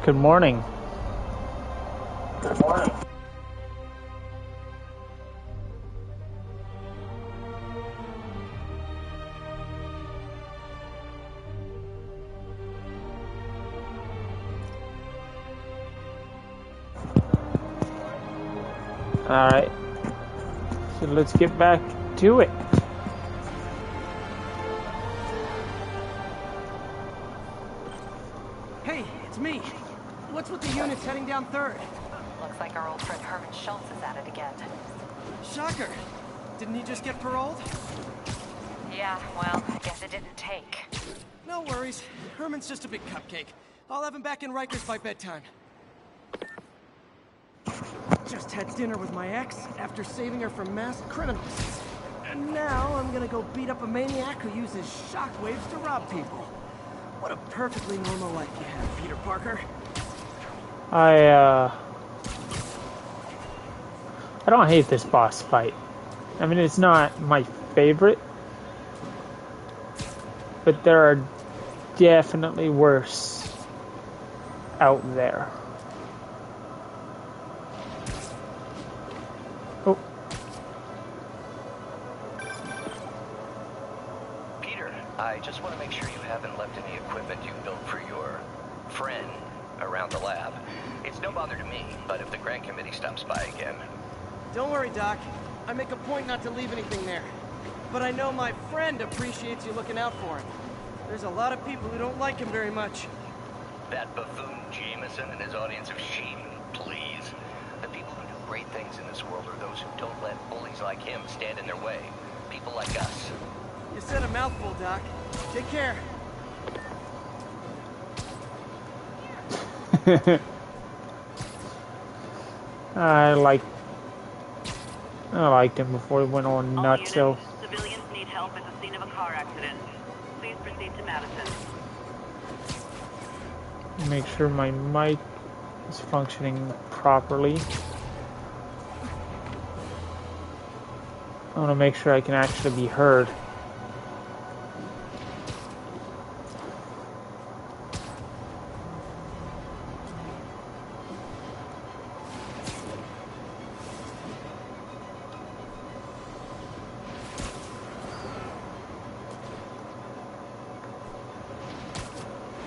Good morning. Good morning. Alright. So let's get back to it. Hey, it's me. What's with the units heading down 3rd? Looks like our old friend Herman Schultz is at it again. Shocker. Didn't he just get paroled? Yeah, well, I guess it didn't take. No worries. Herman's just a big cupcake. I'll have him back in Rikers by bedtime. Just had dinner with my ex after saving her from masked criminals. And now I'm gonna go beat up a maniac who uses shockwaves to rob people. What a perfectly normal life you have, Peter Parker. I don't hate this boss fight. I mean, it's not my favorite, but there are definitely worse out there. Oh. Peter, I just want to make sure you haven't left any equipment you built for your friend around the lab. It's no bother to me, but if the grant committee stops by again... Don't worry, Doc. I make a point not to leave anything there. But I know my friend appreciates you looking out for him. There's a lot of people who don't like him very much. That buffoon Jameson and his audience of sheep, please. The people who do great things in this world are those who don't let bullies like him stand in their way. People like us. You said a mouthful, Doc. Take care. I liked him before he went on nuts, so... Civilians need help at the scene of a car accident. Please proceed to Madison. Make sure my mic is functioning properly. I want to make sure I can actually be heard.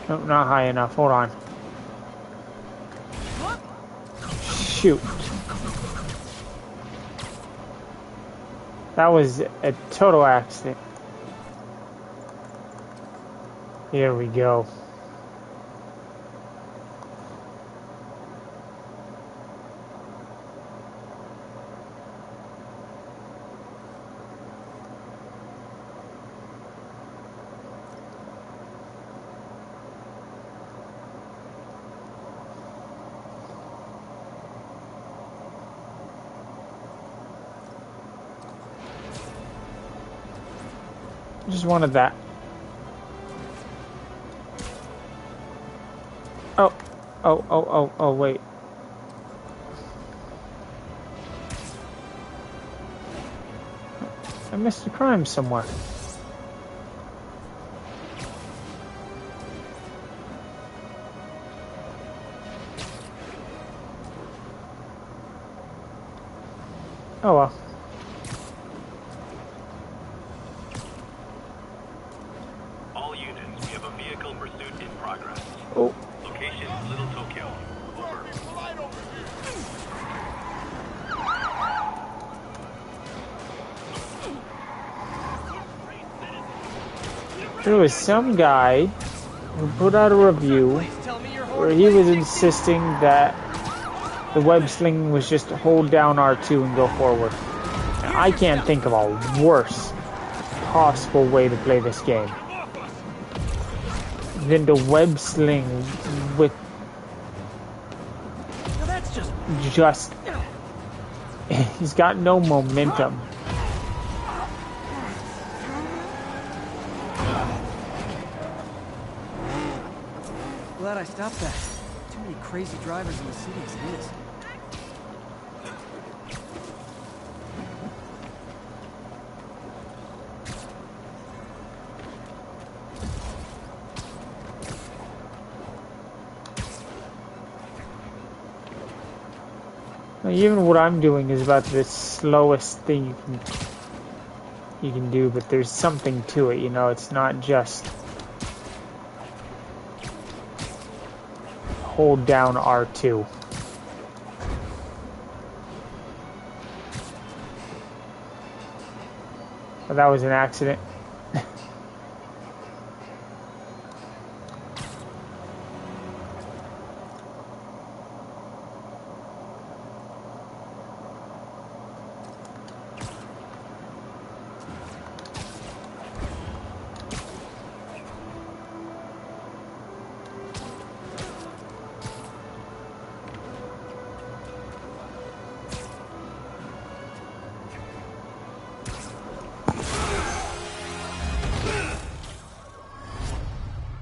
Nope, not high enough. Hold on. Shoot. That was a total accident. Here we go. Just wanted that. Oh, wait. I missed a crime somewhere. Oh well. All units, we have a vehicle pursuit in progress. Oh. Location, Little Tokyo. Over. There was some guy who put out a review where he was insisting that the web sling was just to hold down R2 and go forward. Now, I can't think of a worse possible way to play this game than to web sling with just he's got no momentum. Glad I stopped that. Too many crazy drivers in the city as it is. Even what I'm doing is about the slowest thing you can do, but there's something to it, you know. It's not just hold down R2. But that was an accident.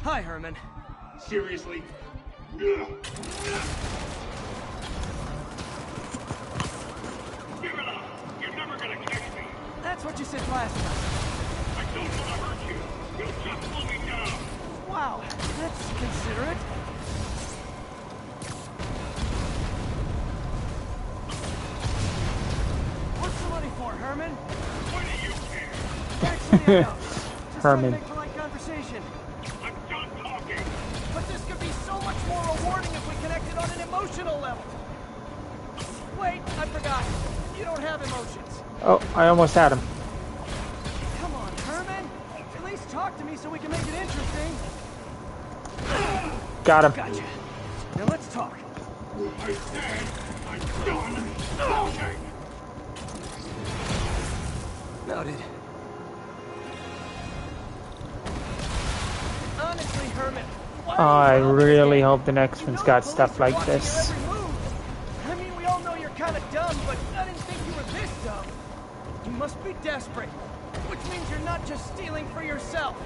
Hi, Herman. Seriously? Give it up! You're never gonna catch me! That's what you said last time. I don't want to hurt you! You'll just slow me down! Wow, that's considerate. What's the money for, Herman? What do you care? Actually, I don't. Just Herman. trying to make polite conversation. I'm done talking! But this could be so much more rewarding if we connected on an emotional level. Wait, I forgot. You don't have emotions. Oh, I almost had him. Come on, Herman. At least talk to me so we can make it interesting. Got him. Gotcha. Now let's talk. I said I'm done talking! Noted. Honestly, Herman, why I are you really obligated? hope the next You one's know got police stuff are like watching your this. every move. I mean, we all know you're kind of dumb, but I didn't think you were this dumb. You must be desperate, which means you're not just stealing for yourself.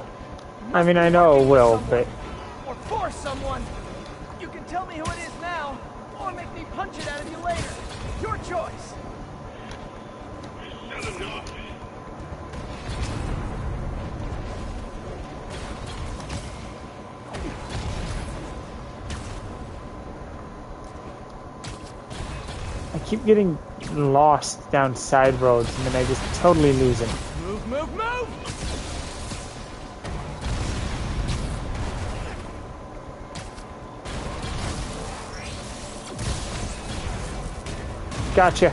You I mean, must I be know working it with will, someone, but or for someone. You can tell me who it is now, or make me punch it out of you later. Your choice. Said enough! I keep getting lost down side roads and then I just totally lose him. Move, move, move! Gotcha.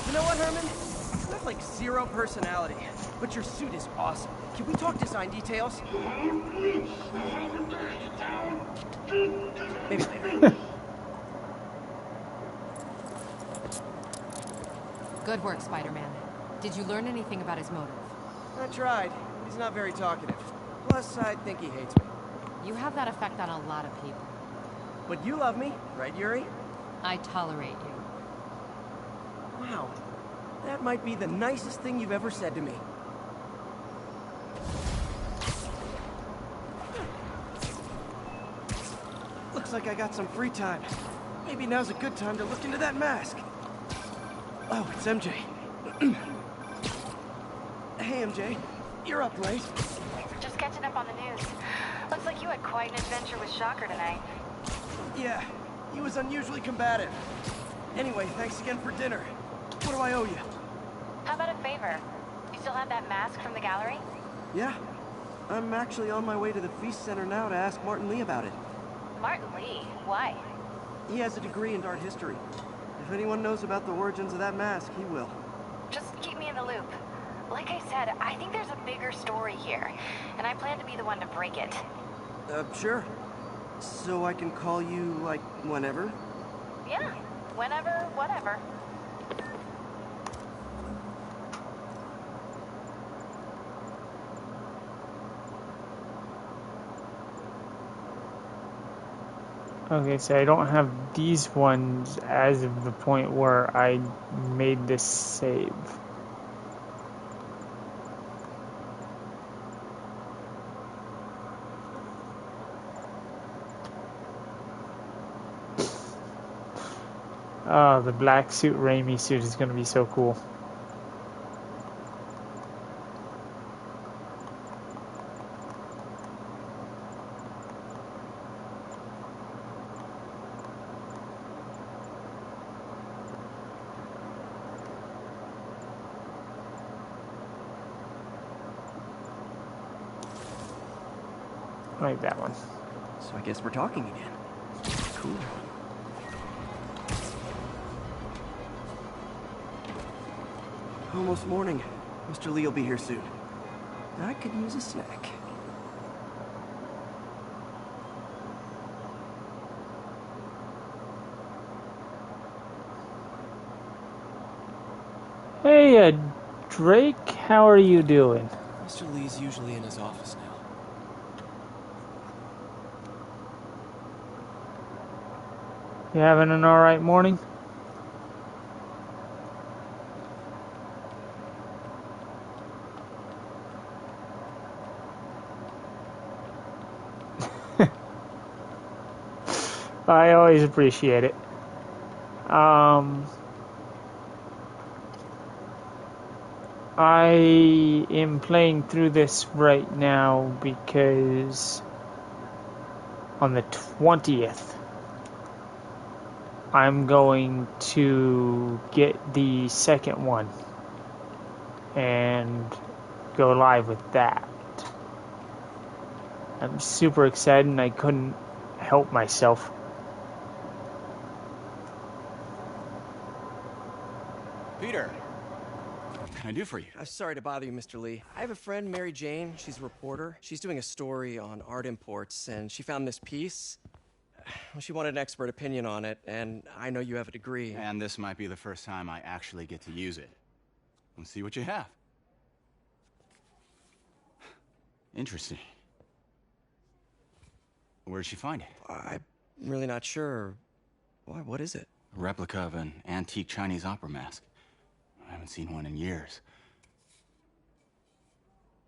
You know what, Herman? You have like zero personality, but your suit is awesome. Can we talk design details? Maybe later. Good work, Spider-Man. Did you learn anything about his motive? I tried. He's not very talkative. Plus, I think he hates me. You have that effect on a lot of people. But you love me, right, Yuri? I tolerate you. Wow. That might be the nicest thing you've ever said to me. Looks like I got some free time. Maybe now's a good time to look into that mask. Oh, it's MJ. Hey, MJ. You're up late. Just catching up on the news. Looks like you had quite an adventure with Shocker tonight. Yeah, he was unusually combative. Anyway, thanks again for dinner. What do I owe you? How about a favor? You still have that mask from the gallery? Yeah, I'm actually on my way to the Feast Center now to ask Martin Lee about it. Martin Lee? Why? He has a degree in art history. If anyone knows about the origins of that mask, he will. Just keep me in the loop. Like I said, I think there's a bigger story here, and I plan to be the one to break it. Sure. So I can call you, like, whenever? Yeah, whenever, whatever. Okay, so I don't have these ones as of the point where I made this save. Oh, the black suit, Raimi suit is going to be so cool. Like that one. So I guess we're talking again. Cool. Almost morning. Mr. Lee will be here soon. I could use a snack. Hey, Drake, how are you doing? Mr. Lee's usually in his office now. You having an alright morning? I always appreciate it. I am playing through this right now because on the 20th I'm going to get the second one and go live with that. I'm super excited and I couldn't help myself. Peter, what can I do for you? I'm sorry to bother you, Mr. Lee. I have a friend, Mary Jane. She's a reporter. She's doing a story on art imports, and she found this piece. Well, she wanted an expert opinion on it, and I know you have a degree. And this might be the first time I actually get to use it. Let's see what you have. Interesting. Where did she find it? I'm really not sure. Why, what is it? A replica of an antique Chinese opera mask. I haven't seen one in years.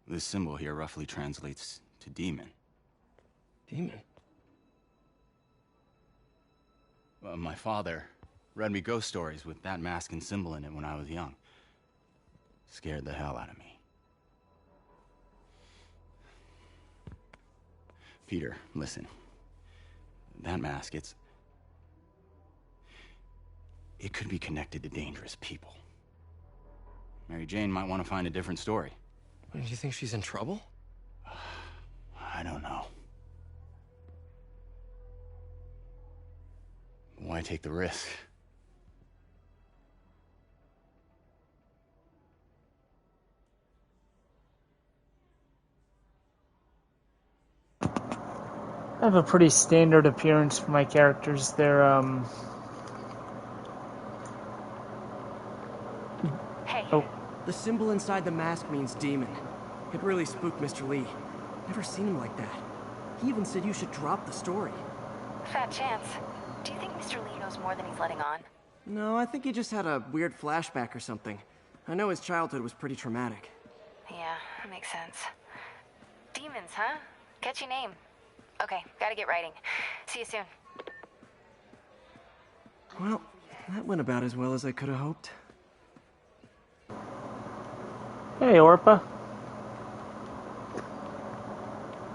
This symbol here roughly translates to demon. Demon? My father read me ghost stories with that mask and symbol in it when I was young. Scared the hell out of me. Peter, listen. That mask, it could be connected to dangerous people. Mary Jane might want to find a different story. Do you think she's in trouble? I don't know. Why take the risk? I have a pretty standard appearance for my characters. They're, Hey. Oh. The symbol inside the mask means demon. It really spooked Mr. Lee. Never seen him like that. He even said you should drop the story. Fat chance. Do you think Mr. Lee knows more than he's letting on? No, I think he just had a weird flashback or something. I know his childhood was pretty traumatic. Yeah, that makes sense. Demons, huh? Catchy name. Okay, gotta get writing. See you soon. Well, that went about as well as I could have hoped. Hey, Orpa.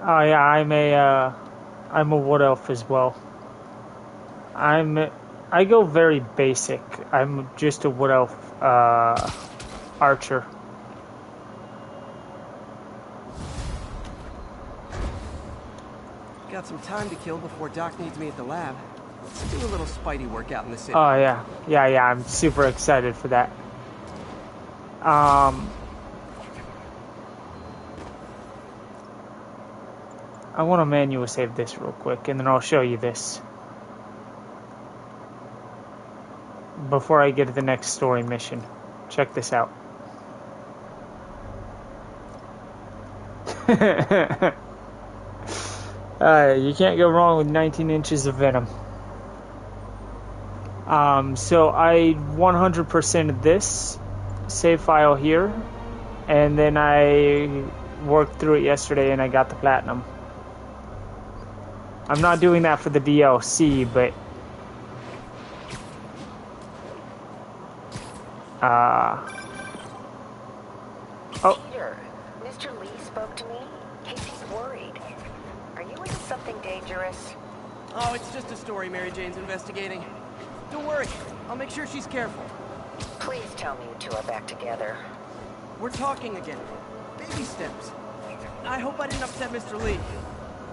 Oh yeah, I'm a wood elf as well. I go very basic. I'm just a wood elf, archer. Got some time to kill before Doc needs me at the lab. Let's do a little Spidey workout in the city. Oh yeah, I'm super excited for that. I want to manual save this real quick, and then I'll show you this before I get to the next story mission. Check this out. You can't go wrong with 19 inches of venom. So I 100%ed this save file here, and then I worked through it yesterday and I got the platinum. I'm not doing that for the DLC, but oh. Peter, Mr. Lee spoke to me. He seemed worried. Are you into something dangerous? Oh, it's just a story Mary Jane's investigating. Don't worry, I'll make sure she's careful. Please tell me you two are back together. We're talking again. Baby steps. I hope I didn't upset Mr. Lee.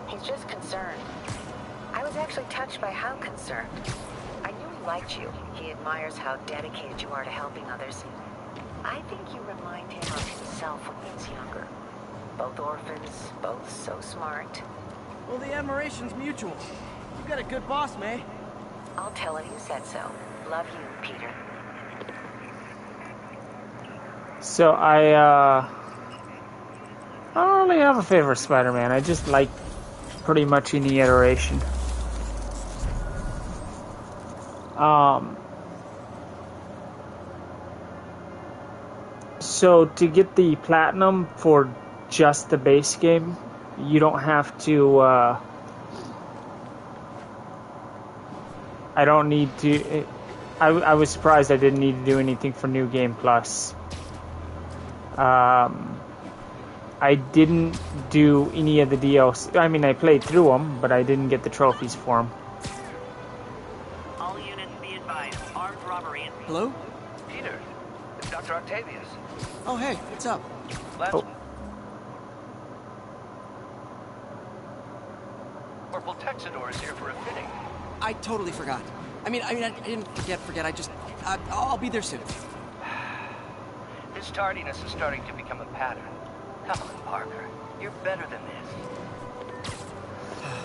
He's just concerned. I was actually touched by how concerned. I knew he liked you. He admires how dedicated you are to helping others. I think you remind him of himself when he was younger. Both orphans, both so smart. Well, the admiration's mutual. You got a good boss, May. I'll tell him you said so. Love you, Peter. So I don't really have a favorite Spider-Man. I just like pretty much any iteration. So to get the platinum for just the base game, you don't have to, I don't need to, I was surprised I didn't need to do anything for New Game Plus. I didn't do any of the DLC. I mean, I played through them, but I didn't get the trophies for them. All units be advised. Armed robbery and... Hello? Peter, it's Dr. Octavius. Oh, hey, what's up? Corporal Texador is here for a fitting. I totally forgot. I didn't forget. I just... I'll be there soon. This tardiness is starting to become a pattern. Come on, Parker. You're better than this.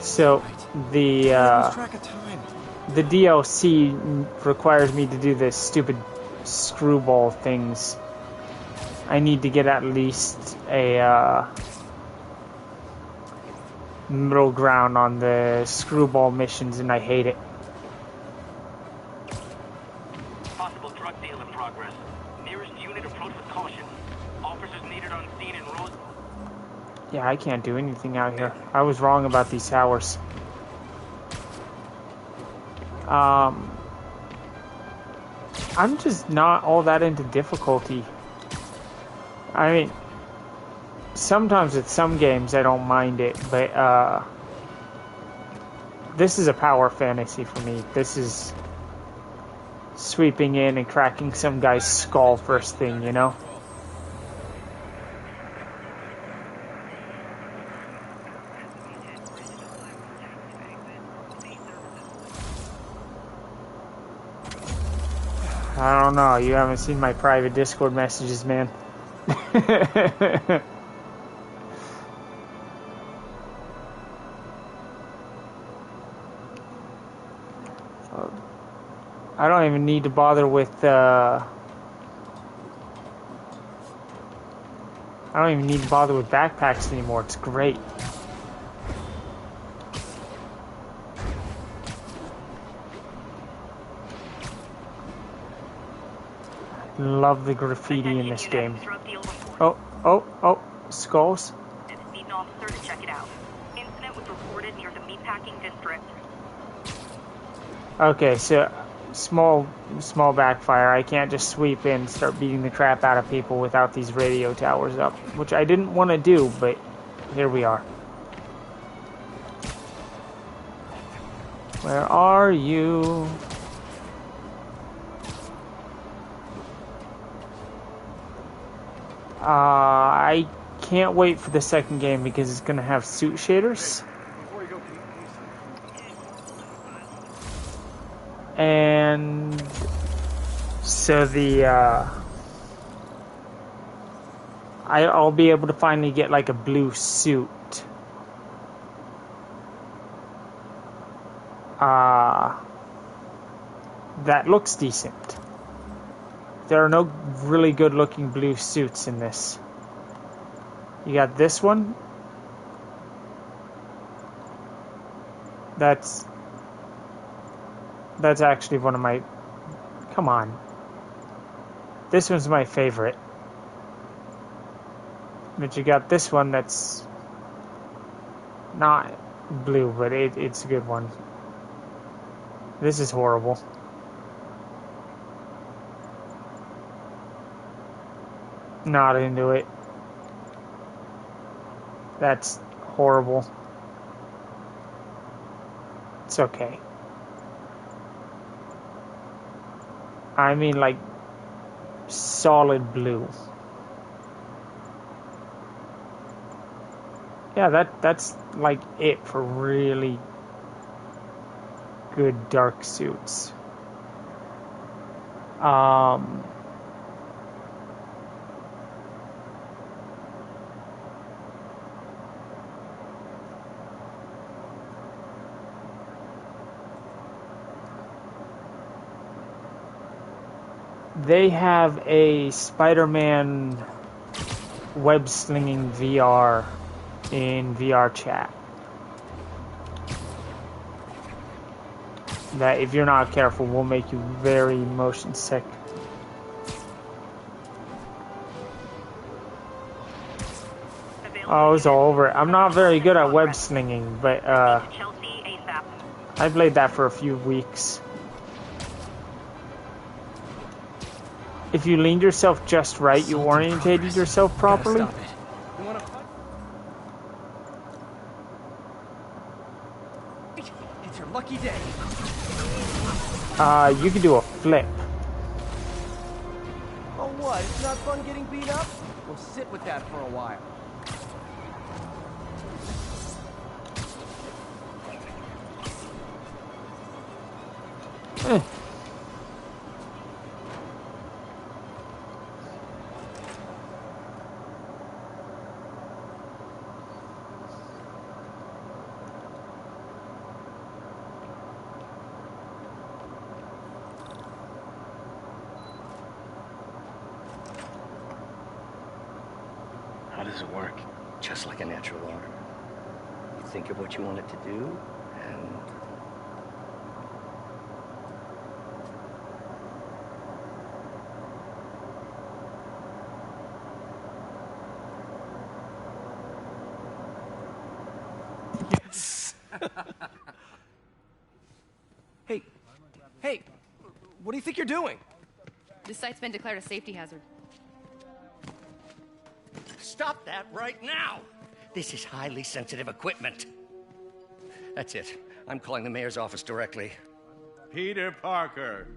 So, the Track of time. the DLC requires me to do this stupid screwball things. I need to get at least a middle ground on the screwball missions, and I hate it. Possible drug deal in progress. Nearest unit approach with caution. Officers needed on scene in Rose. Yeah, I can't do anything out here. I was wrong about these towers. I'm just not all that into difficulty. I mean, sometimes with some games I don't mind it, but this is a power fantasy for me. This is sweeping in and cracking some guy's skull first thing, you know? I don't know. You haven't seen my private Discord messages, man. I don't even need to bother with, I don't even need to bother with backpacks anymore. It's great. Love the graffiti in this game. Oh, skulls. Need an officer to check it out. Incident was reported near the meatpacking district. Okay, so small backfire. I can't just sweep in and start beating the crap out of people without these radio towers up, which I didn't want to do, but here we are. Where are you? I can't wait for the second game because it's going to have suit shaders. And so I'll be able to finally get like a blue suit. That looks decent. There are no really good looking blue suits in this. You got this one. That's actually one of my... Come on. This one's my favorite. But you got this one that's not blue, but it's a good one. This is horrible. Not into it. That's horrible. It's okay. I mean, like, solid blue. Yeah, that's like it for really good dark suits. They have a Spider-Man web-slinging VR in VR chat. That, if you're not careful, will make you very motion sick. Oh, it's all over. I'm not very good at web slinging, but I played that for a few weeks. If you leaned yourself just right, you orientated yourself properly. Stop it. You wanna fight? It's your lucky day. You can do a flip. Oh what? It's not fun getting beat up? We'll sit with that for a while. How does it work? Just like a natural arm. You think of what you want it to do, and... Yes! Hey, what do you think you're doing? This site's been declared a safety hazard. Stop that right now! This is highly sensitive equipment. That's it. I'm calling the mayor's office directly. Peter Parker,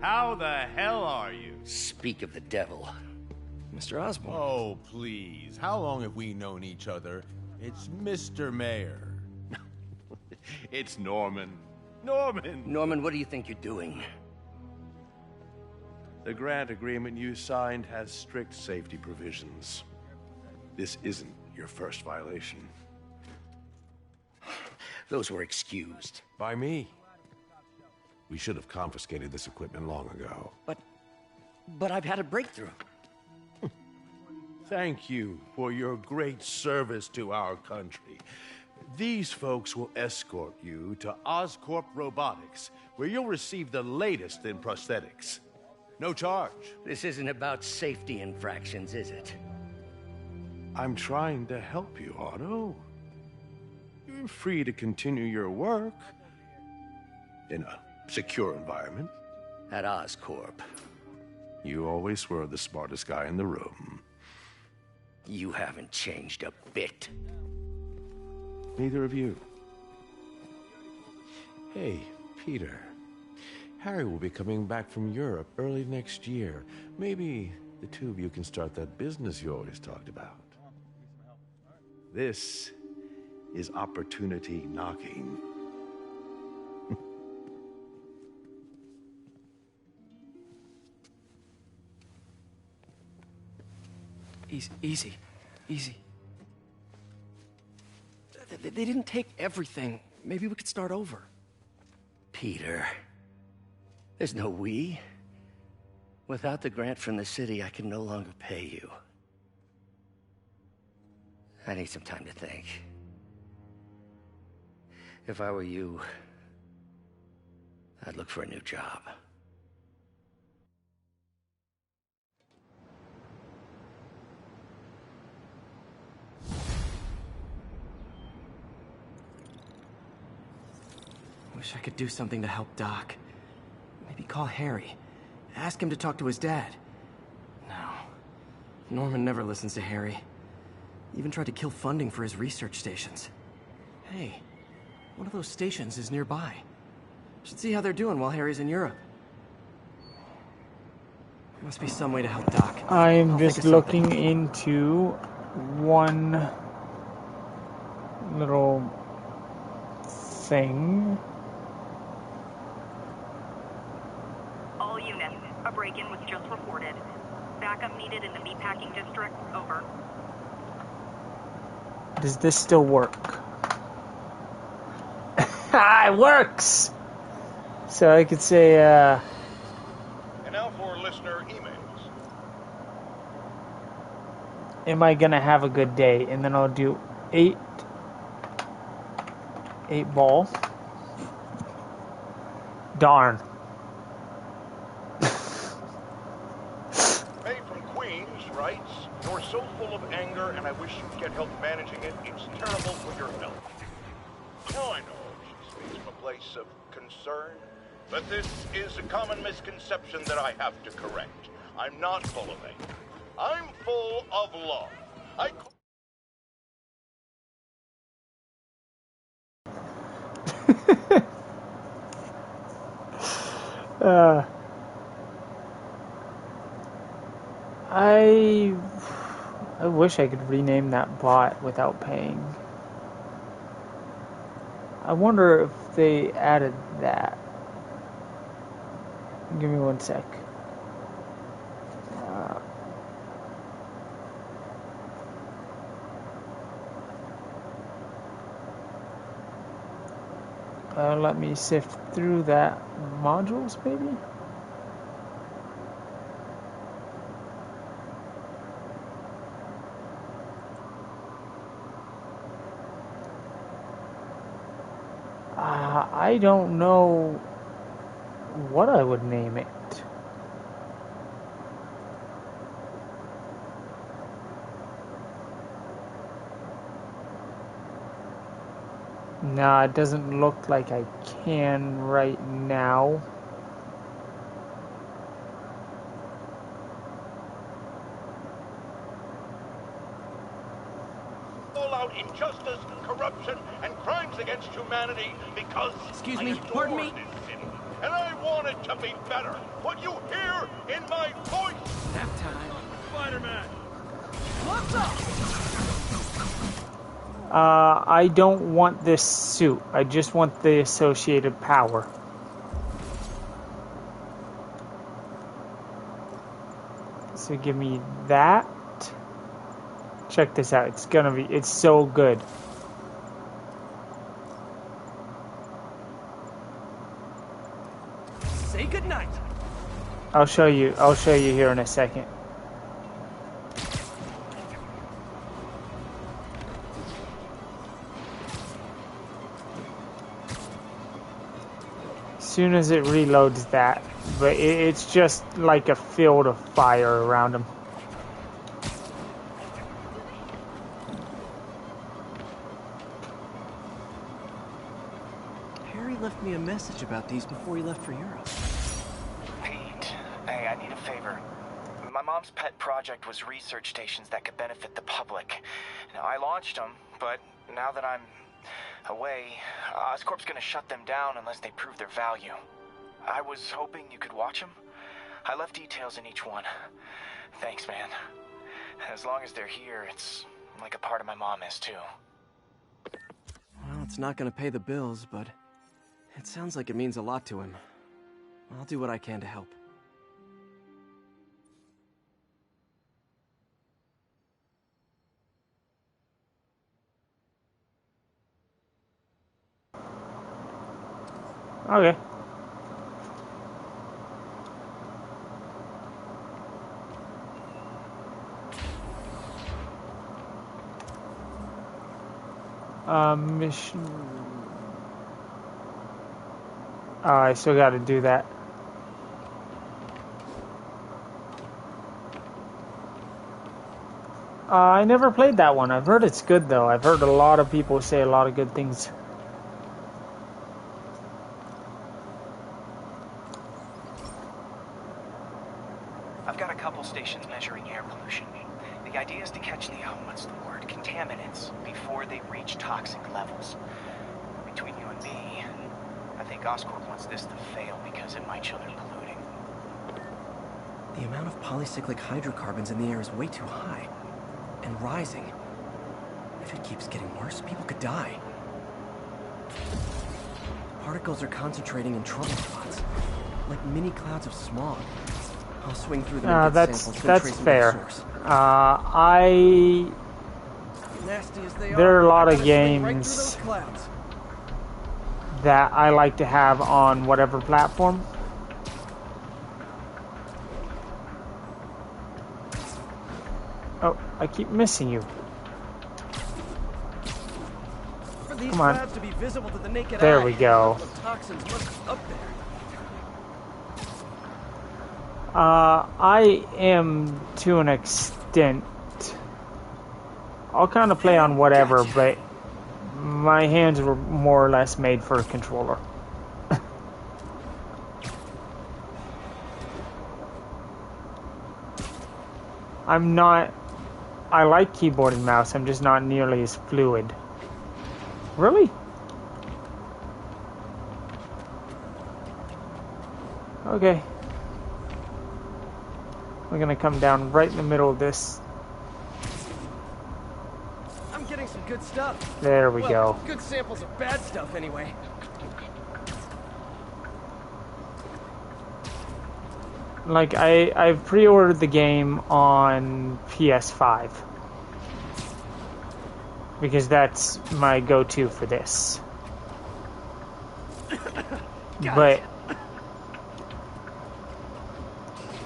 how the hell are you? Speak of the devil. Mr. Osborn. Oh, please. How long have we known each other? It's Mr. Mayor. It's Norman. Norman! Norman, what do you think you're doing? The grant agreement you signed has strict safety provisions. This isn't your first violation. Those were excused. By me. We should have confiscated this equipment long ago. But I've had a breakthrough. Thank you for your great service to our country. These folks will escort you to Oscorp Robotics, where you'll receive the latest in prosthetics. No charge. This isn't about safety infractions, is it? I'm trying to help you, Otto. You're free to continue your work in a secure environment. At Oscorp. You always were the smartest guy in the room. You haven't changed a bit. Neither of you. Hey, Peter. Harry will be coming back from Europe early next year. Maybe the two of you can start that business you always talked about. This is opportunity knocking. Easy. They didn't take everything. Maybe we could start over. Peter, there's no we. Without the grant from the city, I can no longer pay you. I need some time to think. If I were you, I'd look for a new job. Wish I could do something to help Doc. Maybe call Harry. Ask him to talk to his dad. No. Norman never listens to Harry. Even tried to kill funding for his research stations. Hey, one of those stations is nearby. Should see how they're doing while Harry's in Europe. There must be some way to help Doc. I'm just looking into one little thing. All units, a break-in was just reported. Backup needed in the meatpacking district. Over. Does this still work? It works! So I could say, And now for listener emails. am I gonna have a good day? And then I'll do 8 ball. Darn. May from Queens writes, "You're so full of anger and I wish you'd get help managing it. It's terrible for your health." Now I know she speaks from a place of concern, but this is a common misconception that I have to correct. I'm not full of anger. I'm full of love. I wish I could rename that bot without paying. I wonder if they added that. Give me one sec. Let me sift through that modules, maybe? I don't know what I would name it. Nah, it doesn't look like I can right now. All out injustice, corruption, and crimes against humanity because Excuse I me, adore pardon me? this city, and I want it to be better. What you hear in my voice? Nap time. Spider-Man! What's up? I don't want this suit. I just want the associated power. So give me that. Check this out. It's so good. Say goodnight. I'll show you here in a second. Soon as it reloads that, but it's just like a field of fire around him. Harry left me a message about these before he left for Europe. Pete, hey, I need a favor. My mom's pet project was research stations that could benefit the public. Now, I launched them, but now that I'm away, Oscorp's gonna shut them down unless they prove their value. I was hoping you could watch them. I left details in each one. Thanks, man. As long as they're here, it's like a part of my mom is, too. Well, it's not gonna pay the bills, but it sounds like it means a lot to him. I'll do what I can to help. Okay. Mission. Oh, I still got to do that. I never played that one. I've heard it's good, though. I've heard a lot of people say a lot of good things. I've got a couple stations measuring air pollution. The idea is to catch the, contaminants before they reach toxic levels. Between you and me, I think Oscorp wants this to fail because it might show they're polluting. The amount of polycyclic hydrocarbons in the air is way too high. And rising. If it keeps getting worse, people could die. Particles are concentrating in trouble spots, like mini clouds of smog. I'll swing through them and get samples, then trace them to the source. Nasty as they There are a lot I of gotta swing right games through those clouds. that I like to have on whatever platform. Oh, I keep missing you. For these Come on. clouds to be visible to the naked There eye, we go. the toxins must be up there. I am, to an extent, I'll kind of play on whatever, but my hands were more or less made for a controller. I'm not, I like keyboard and mouse, I'm just not nearly as fluid. Really? Okay. We're gonna come down right in the middle of this. I'm getting some good stuff. There we Well, go. good samples of bad stuff, anyway. Like, I've pre-ordered the game on PS5. Because that's my go-to for this. But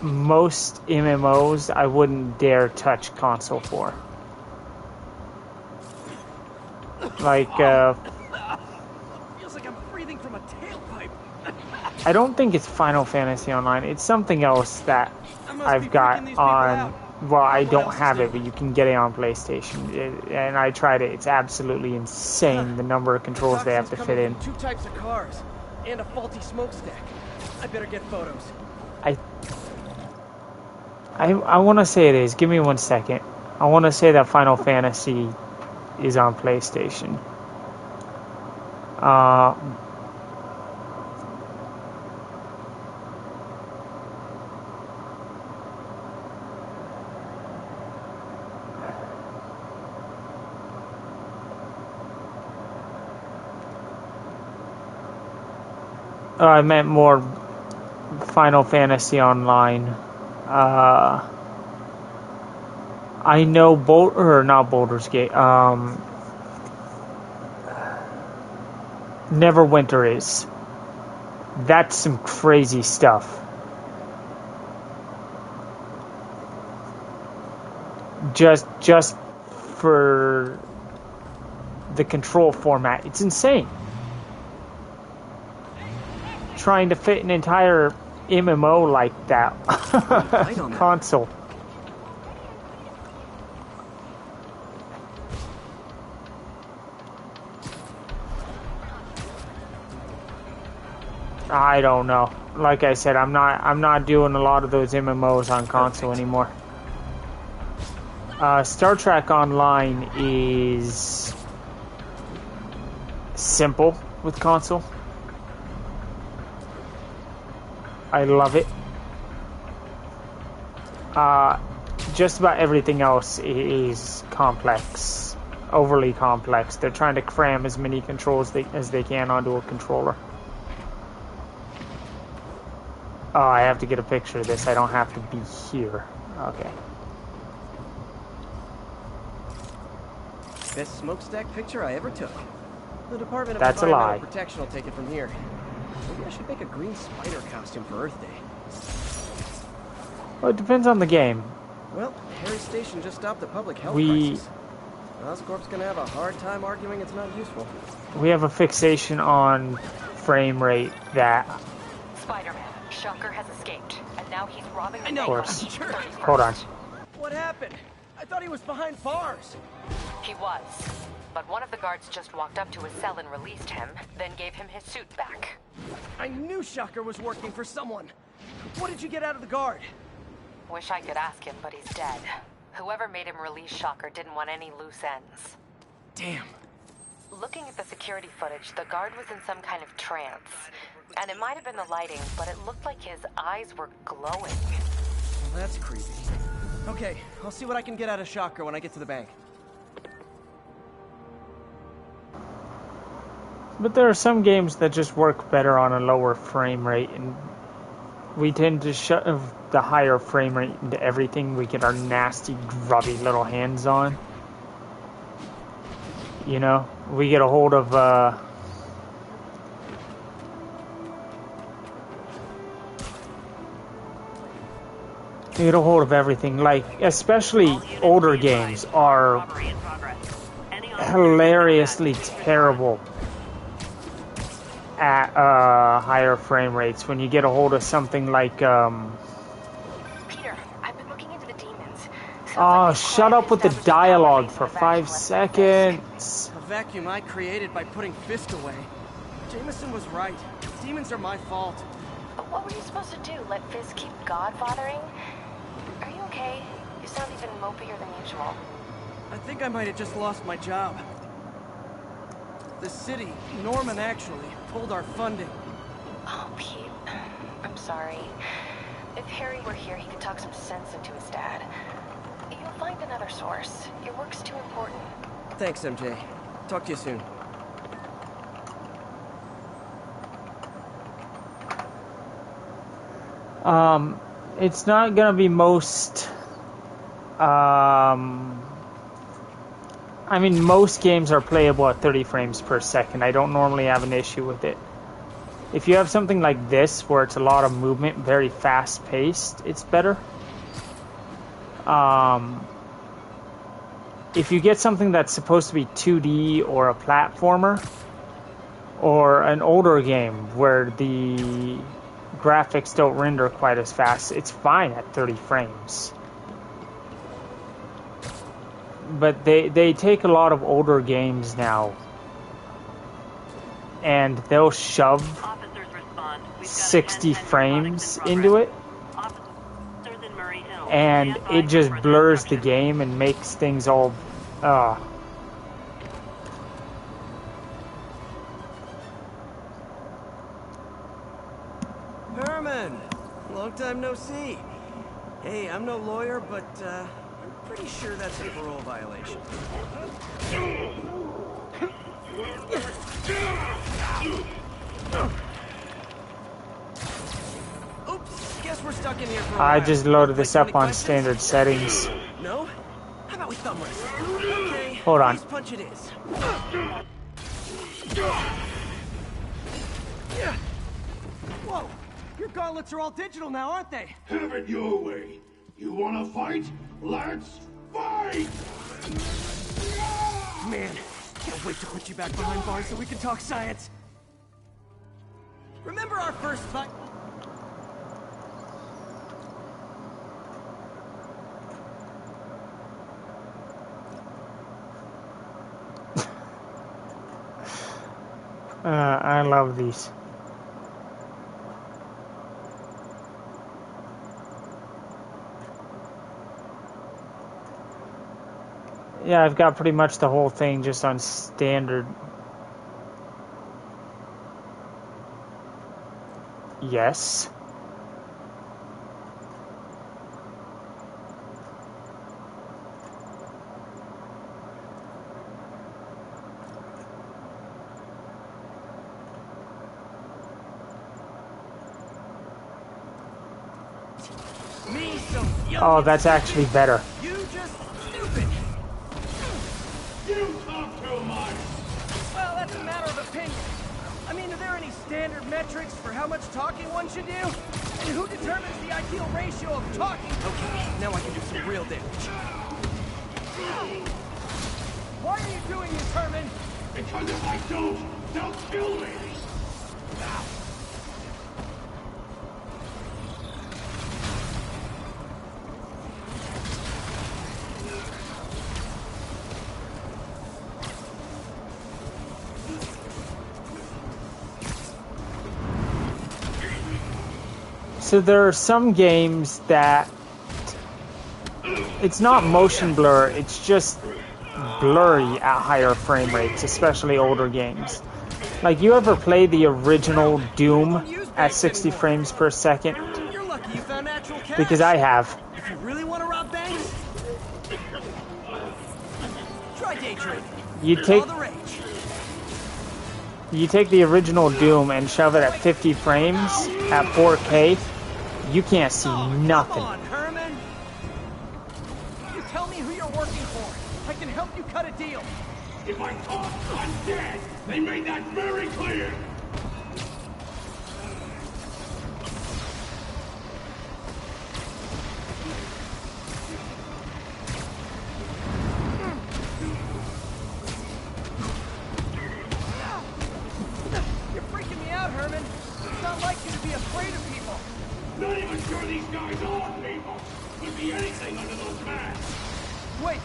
most MMOs I wouldn't dare touch console for. Like, Feels like I'm breathing from a tailpipe. I don't think it's Final Fantasy Online. It's something else that I've got on. Well, I don't have it, but you can get it on PlayStation. And I tried it. It's absolutely insane the number of controls they have to fit in. Two types of cars and a faulty smokestack. I better get photos. I want to say it is. Give me 1 second. I want to say that Final Fantasy is on PlayStation. I meant more Final Fantasy Online. I know not Baldur's Gate. Neverwinter is. That's some crazy stuff. Just for the control format, it's insane. Trying to fit an entire MMO like that console. I don't know. Like I said, I'm not doing a lot of those MMOs on console anymore. Star Trek Online is simple with console. I love it. Just about everything else is complex, overly complex. They're trying to cram as many controls as they can onto a controller. Oh, I have to get a picture of this. I don't have to be here. Okay. Best smokestack picture I ever took. The Department of That's a Environmental lie. Protection will take it from here. Maybe I should make a green spider costume for Earth Day. Well, it depends on the game. Well, Harry Station just stopped the public health crisis. Oscorp's gonna have a hard time arguing it's not useful. We have a fixation on frame rate that... Spider-Man, Shocker has escaped, and now he's robbing the I know. Of course. Sure. Hold on. What happened? I thought he was behind bars. He was, but one of the guards just walked up to his cell and released him, then gave him his suit back. I knew Shocker was working for someone. What did you get out of the guard? Wish I could ask him, but he's dead. Whoever made him release Shocker didn't want any loose ends. Damn. Looking at the security footage, the guard was in some kind of trance. And it might have been the lighting, but it looked like his eyes were glowing. Well, that's creepy. Okay, I'll see what I can get out of Shocker when I get to the bank. But there are some games that just work better on a lower frame rate, and we tend to shove the higher frame rate into everything we get our nasty, grubby little hands on. You know, we get a hold of, everything. Like, especially older games are hilariously terrible at higher frame rates. When you get a hold of something like Peter, I've been looking into the demons. Oh, shut up with the dialogue for 5 seconds. A vacuum I created by putting Fisk away. Jameson was right. Demons are my fault. What were you supposed to do? Let Fisk keep godfathering? Are you okay? You sound even mopier than usual. I think I might have just lost my job. The city, Norman actually, pulled our funding. Oh, Pete. I'm sorry. If Harry were here, he could talk some sense into his dad. You'll find another source. Your work's too important. Thanks, MJ. Talk to you soon. It's not gonna be most, I mean, most games are playable at 30 frames per second. I don't normally have an issue with it. If you have something like this, where it's a lot of movement, very fast-paced, it's better. If you get something that's supposed to be 2D or a platformer, or an older game where the graphics don't render quite as fast, it's fine at 30 frames. But they take a lot of older games now, and they'll shove 60 frames into it, and it just blurs the game and makes things all Herman! Long time no see. Hey, I'm no lawyer, but I'm pretty sure that's a parole violation. Oops, guess we're stuck in here for a while. I just loaded this up on standard settings. No? How about we thumb wrestle? Okay, hold on. face punch it is. Whoa! Your gauntlets are all digital now, aren't they? Have it your way. You wanna fight? Let's fight! Man, can't wait to put you back behind bars so we can talk science. Remember our first fight? I love these. Yeah, I've got pretty much the whole thing just on standard. Yes. Oh, that's actually better. You just stupid. You talk too much. Well, that's a matter of opinion. I mean, are there any standard metrics for how much talking one should do? And who determines the ideal ratio of talking? Okay, now I can do some real damage. Why are you doing this, Herman? Because if I don't, they'll kill me. So there are some games that it's not motion blur, it's just blurry at higher frame rates, especially older games. Like, you ever play the original Doom at 60 frames per second? You're lucky you found natural cash. Because I have. If you really want to rob banks, try day trading. You take All the rage. You take the original Doom and shove it at 50 frames at 4K, you can't see nothing. Come on, Herman. You tell me who you're working for. I can help you cut a deal. If I talk, I'm dead. They made that very clear. You're freaking me out, Herman. It's not like you to be afraid of people. Not even sure these guys are people. Could be anything under those masks. Wait,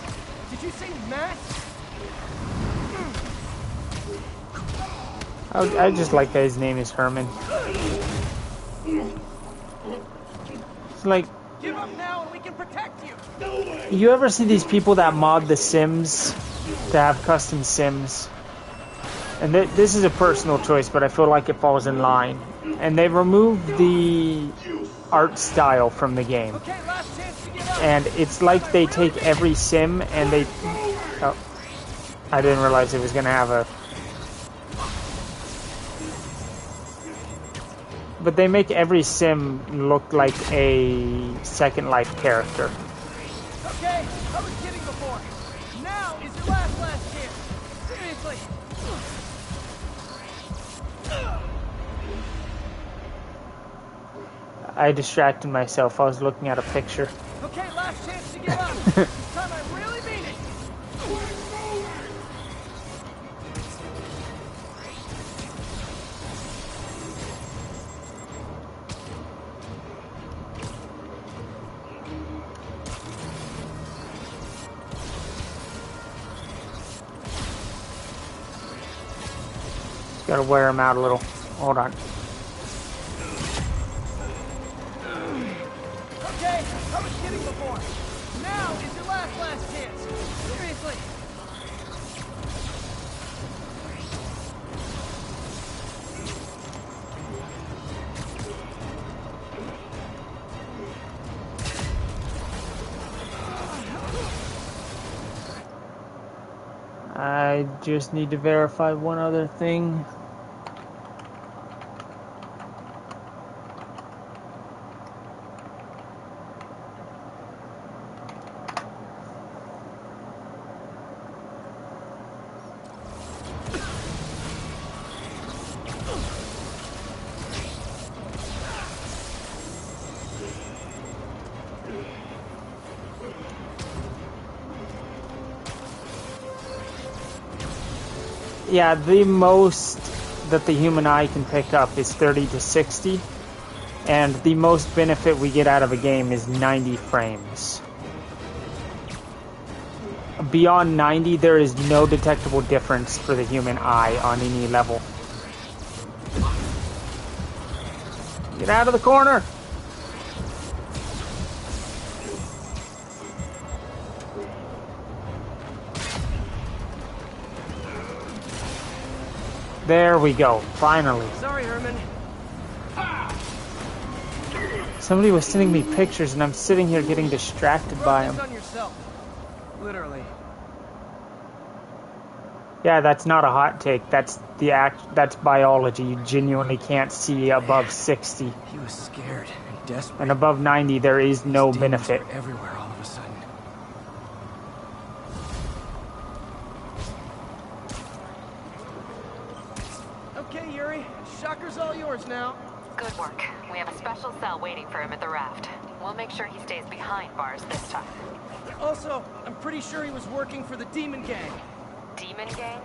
did you say masks? I just like that his name is Herman. It's like, Give up now and we can protect you. you ever see these people that mod The Sims to have custom Sims? And this is a personal choice, but I feel like it falls in line. And they removed the art style from the game. Okay, last chance to get out. And it's like they take every sim and they... Oh, I didn't realize it was going to have a... But they make every sim look like a Second Life character. Okay, I was kidding before. Now is your last chance. Seriously. I distracted myself. I was looking at a picture. Okay, last chance to get out. This time I really mean it. Gotta wear him out a little. Hold on. Okay, I was kidding before. Now is your last chance. Seriously. I just need to verify one other thing. Yeah, the most that the human eye can pick up is 30 to 60, and the most benefit we get out of a game is 90 frames. Beyond 90, there is no detectable difference for the human eye on any level. Get out of the corner! There we go, finally. Sorry, Herman. Somebody was sending me pictures and I'm sitting here getting distracted by them. On yourself. Literally. Yeah, that's not a hot take. That's that's biology. You genuinely can't see above 60. He was scared and desperate. And above 90 there is no benefit. Everywhere all of a sudden. Okay, Yuri. Shocker's all yours now. Good work. We have a special cell waiting for him at the raft. We'll make sure he stays behind bars this time. Also, I'm pretty sure he was working for the Demon Gang. Demon Gang?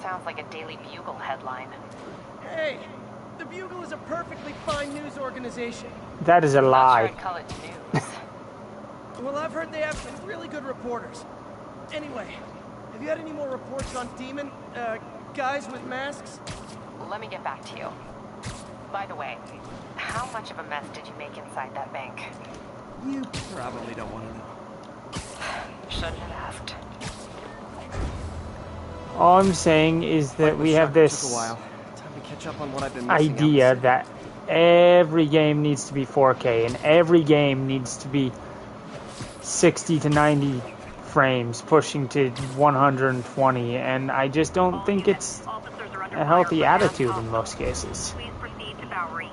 Sounds like a Daily Bugle headline. Hey, the Bugle is a perfectly fine news organization. That is a lie. I'm not sure I'd call it news. Well, I've heard they have some really good reporters. Anyway, have you had any more reports on Demon, guys with masks? Let me get back to you. By the way, how much of a mess did you make inside that bank? You probably don't want to know. Shouldn't have asked. All I'm saying is that we have this Took a while. Time to catch up on what I've been missing idea out. that every game needs to be 4K and every game needs to be 60 to 90 frames, pushing to 120, and I just don't think it's a healthy attitude in most cases. Please proceed to Bowery.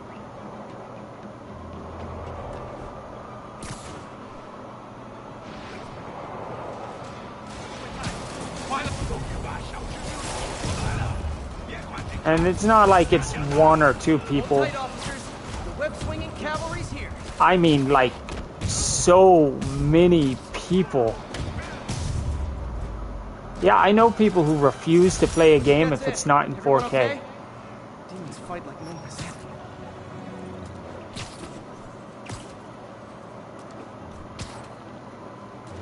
And it's not like it's one or two people. The web-swinging cavalry's here. I mean, like, so many people. Yeah, I know people who refuse to play a game if it's not in 4K. Okay? Demons fight like no one's happening.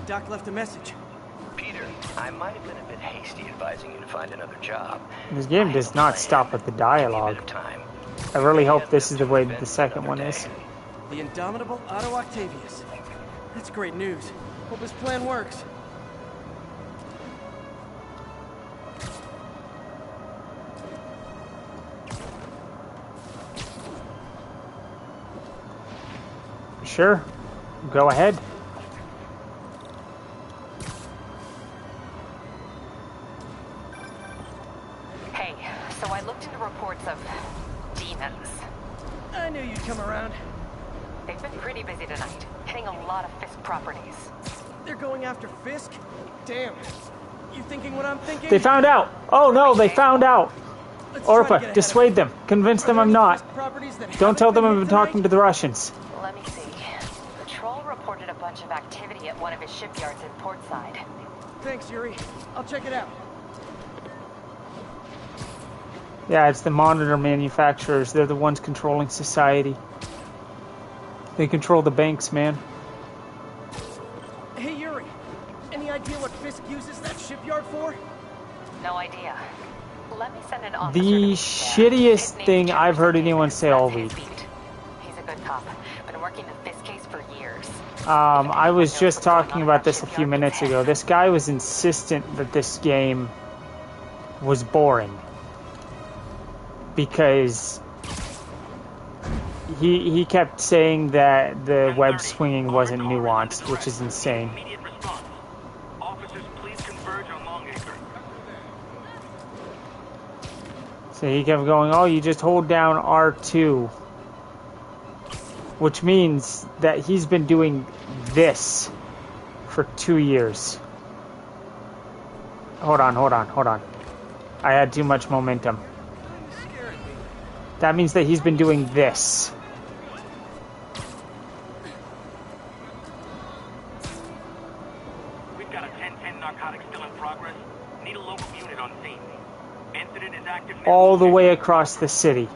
Doc left a message. Peter, I might have been a bit hasty advising you to find another job. This game does not stop at the dialogue. I really hope this is the way the second one is. The indomitable Otto Octavius. That's great news. Hope his plan works. Sure. Go ahead. Hey, so I looked into reports of demons. I knew you'd come around. They've been pretty busy tonight, hitting a lot of Fisk properties. They're going after Fisk? Damn. You thinking what I'm thinking? They found out! Oh no, they found out! Orpa, dissuade them. Convince them I'm not. Don't tell them I've been talking to the Russians. Let me see. Patrol reported a bunch of activity at one of his shipyards in Portside. Thanks, Yuri. I'll check it out. Yeah, it's the monitor manufacturers. They're the ones controlling society. They control the banks, man. Hey, Yuri. Any idea what Fisk uses that shipyard for? No idea. Let me send an officer. The shittiest thing I've heard anyone say all week. He's a good cop. Been working the Fisk case for years. I was just talking about this a few minutes ago. This guy was insistent that this game was boring. Because he kept saying that the web swinging wasn't nuanced, which is insane. So he kept going, oh, you just hold down R2. Which means that he's been doing this for 2 years. Hold on. I had too much momentum. That means that he's been doing this. We've got a 10-10 narcotic still in progress. Need a local unit on scene. Incident is active now. All the way across the city.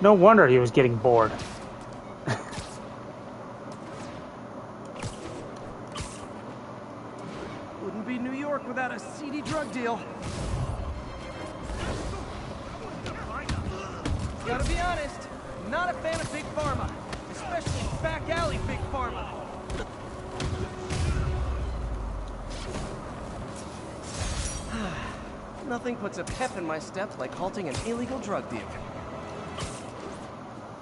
No wonder he was getting bored. Wouldn't be New York without a seedy drug deal. Gotta be honest, not a fan of Big Pharma. Especially back alley Big Pharma. Nothing puts a pep in my step like halting an illegal drug deal.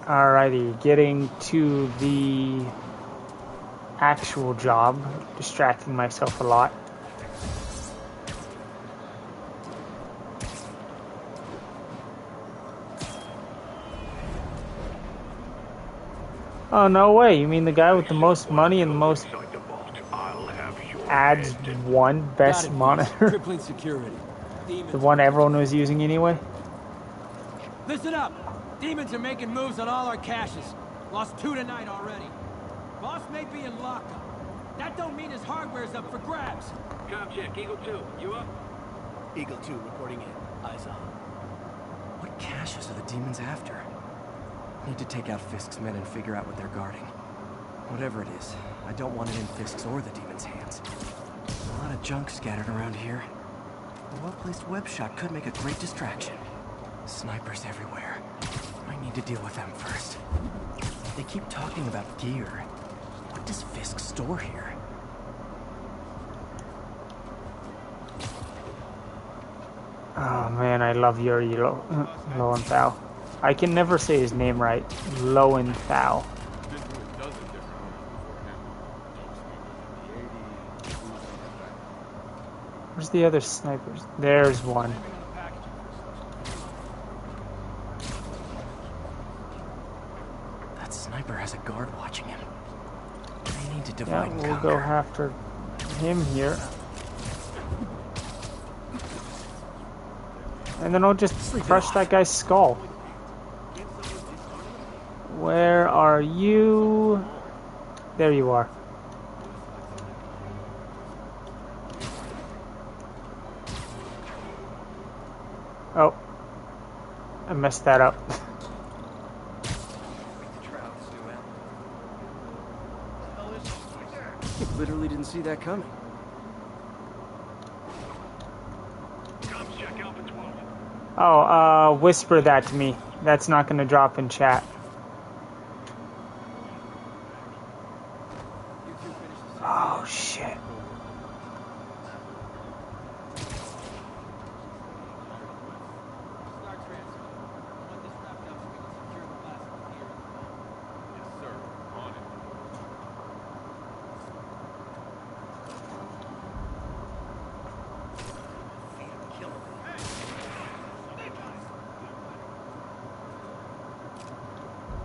Alrighty, getting to the actual job. Distracting myself a lot. Oh, no way. You mean the guy with the most money and the most ads won best monitor? Crippling security. The one everyone was using anyway? Listen up. Demons are making moves on all our caches. Lost 2 tonight already. Boss may be in lockup. That don't mean his hardware's up for grabs. Com check, Eagle 2, you up? Eagle 2 reporting in. Eyes on. What caches are the demons after? Need to take out Fisk's men and figure out what they're guarding. Whatever it is, I don't want it in Fisk's or the demons' hands. A lot of junk scattered around here. A well-placed web shot could make a great distraction. Snipers everywhere. I need to deal with them first. They keep talking about gear. What does Fisk store here? Oh man, I love Yuri Lowenthal. I can never say his name right. Lowenthal. Where's the other snipers? There's one. That sniper has a guard watching him. They need to divide and We'll conquer. go after him here. And then I'll just crush that guy's skull. Where are you? There you are. Oh. I messed that up. Literally didn't see that coming. Oh, whisper that to me. That's not going to drop in chat. Oh, shit.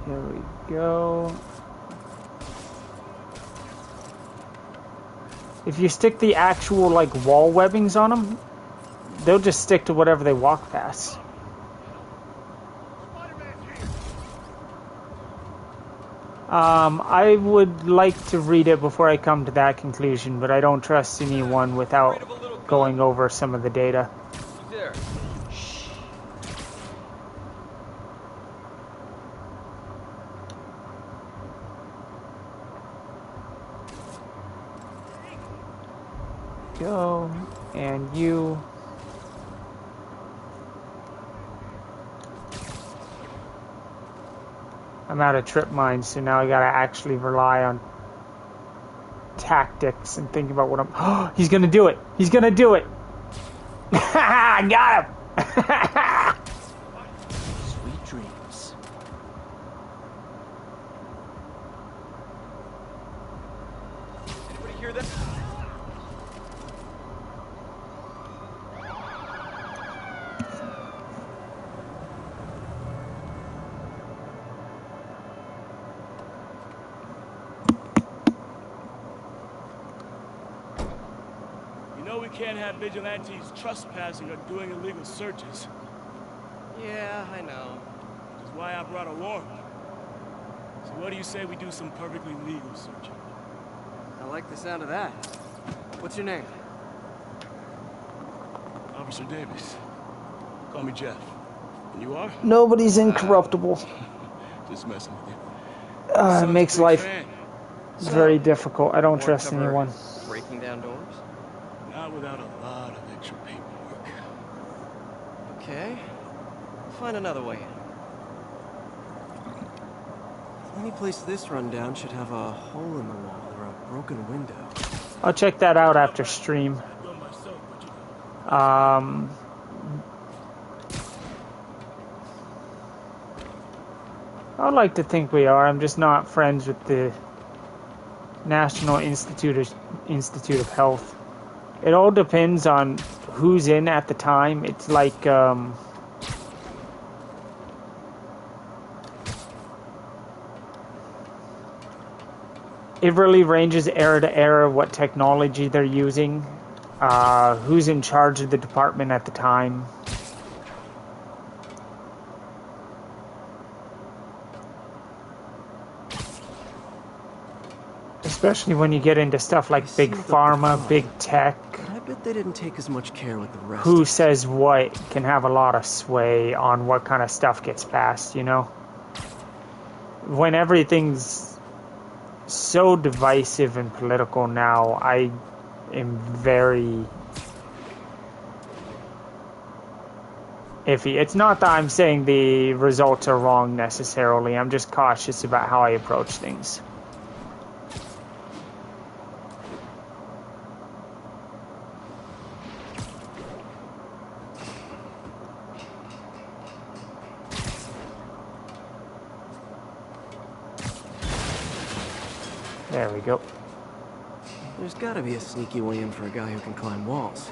Here we go. If you stick the actual, like, wall webbings on them, they'll just stick to whatever they walk past. I would like to read it before I come to that conclusion, but I don't trust anyone without going over some of the data. There. Go, and you. I'm out of trip mines, so now I gotta actually rely on tactics and think about what I'm. Oh, he's gonna do it! He's gonna do it! I got him! Sweet dreams. Anybody hear that? Can't have vigilantes trespassing or doing illegal searches. Yeah, I know. Which is why I brought a warrant. So what do you say we do some perfectly legal searching? I like the sound of that. What's your name? Officer Davis. Call me Jeff. And you are? Nobody's incorruptible. Just messing with you. It makes life very difficult. I don't trust anyone. Breaking down doors? Not without a lot of extra paperwork. Okay. Find another way in. Any place this rundown should have a hole in the wall or a broken window. I'll check that out after stream. I'd like to think we are. I'm just not friends with the National Institute of Health. It all depends on who's in at the time. It's like, it really ranges era to era what technology they're using, who's in charge of the department at the time. Especially when you get into stuff like big pharma, big tech. I bet they didn't take as much care with the rest. Who says what can have a lot of sway on what kind of stuff gets passed, you know? When everything's so divisive and political now, I am very iffy. It's not that I'm saying the results are wrong necessarily. I'm just cautious about how I approach things. There we go. There's gotta be a sneaky way in for a guy who can climb walls.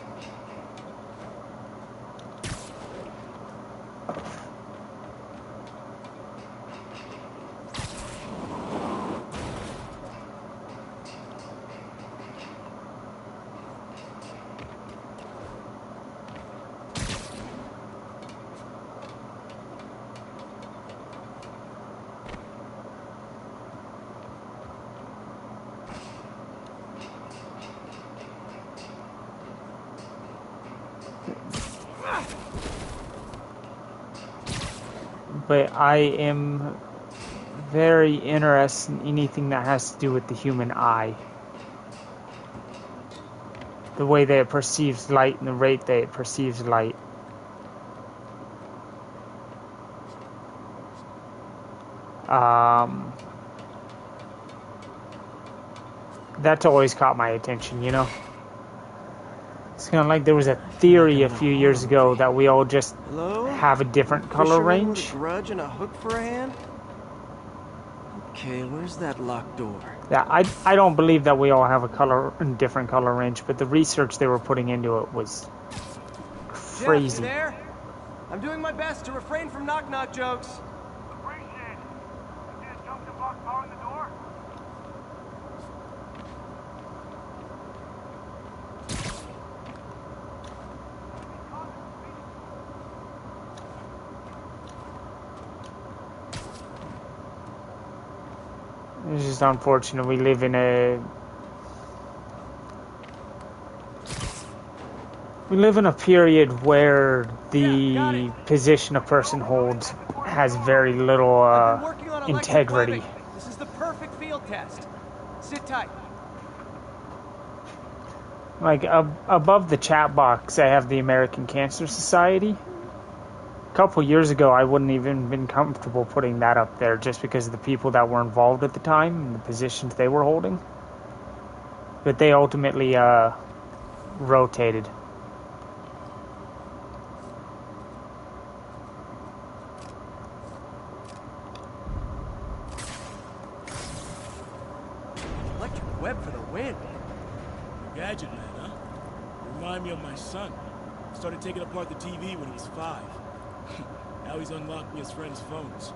but I am very interested in anything that has to do with the human eye. The way that it perceives light and the rate that it perceives light. That's always caught my attention, you know? It's kind of like there was a theory a few years ago that we all just have a different color Fisherman range. with a grudge and a hook for a hand? Okay, where's that locked door? Yeah, I don't believe that we all have a different color range, but the research they were putting into it was crazy. Jeff, you there? I'm doing my best to refrain from knock-knock jokes. It's just unfortunate we live in a period where the position a person holds has very little integrity. This is the perfect field test. Sit tight. Like above the chat box, I have the American Cancer Society. A couple years ago, I wouldn't even been comfortable putting that up there just because of the people that were involved at the time and the positions they were holding. But they ultimately rotated. Electric web for the win. Gadget man, huh? You remind me of my son. Started taking apart the TV when he was 5. Now he's unlocked me his friends' phones.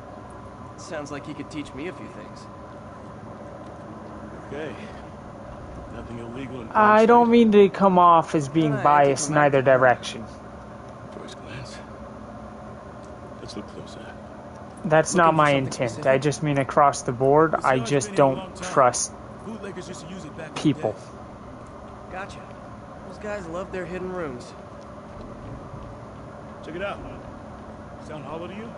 Sounds like he could teach me a few things. Okay. Nothing illegal in I don't mean to come off as being biased in either direction. First glance. Let's look closer. That's not my intent. I just mean across the board, I just don't trust people. Gotcha. Those guys love their hidden rooms. Check it out. Sound hollow to you?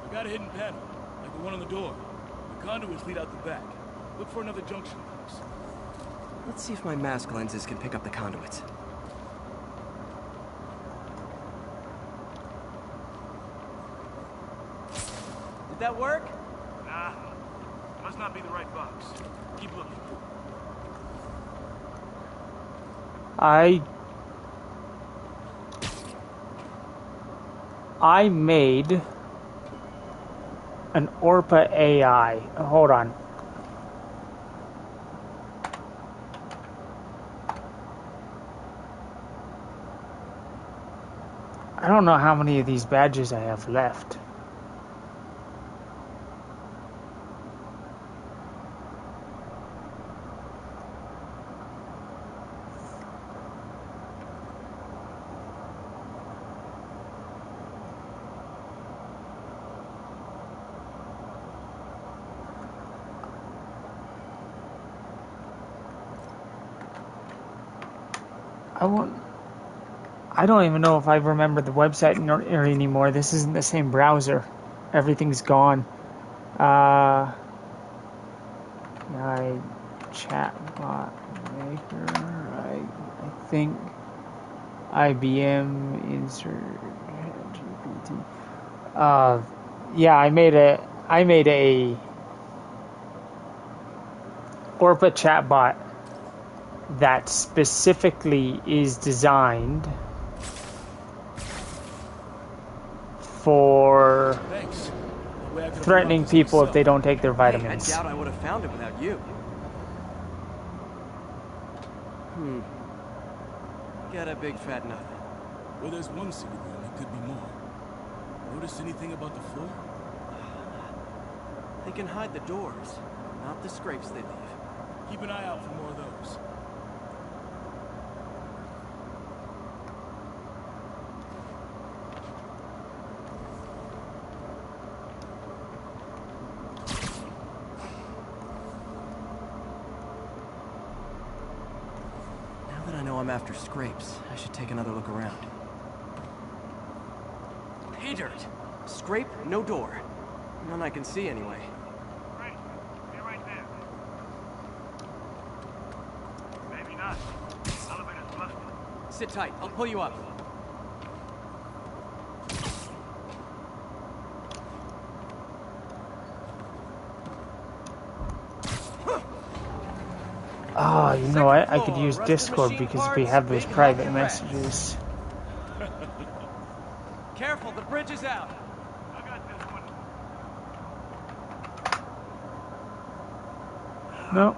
I got a hidden panel, like the one on the door. The conduits lead out the back. Look for another junction box. Let's see if my mask lenses can pick up the conduits. Did that work? Nah. Must not be the right box. Keep looking. I made an ORPA AI. Hold on. I don't know how many of these badges I have left. I don't even know if I remember the website anymore. This isn't the same browser. Everything's gone. I chatbot maker. I think IBM insert GPT. Yeah, I made a ORPA chatbot that specifically is designed for threatening people if they don't take their vitamins. Hey, I doubt I would have found it without you. Got a big fat nothing. Well, there's one secret room. There could be more. Notice anything about the floor? They can hide the doors, not the scrapes they leave. Keep an eye out for more of those. Now that I know I'm after scrapes, I should take another look around. Pay dirt. Scrape, no door. None I can see anyway. Great. Be right there. Maybe not. Elevator's busted. Sit tight. I'll pull you up. Oh, you know what? I could use Discord because we have those private messages. Careful, the bridge is out. I got this one. No.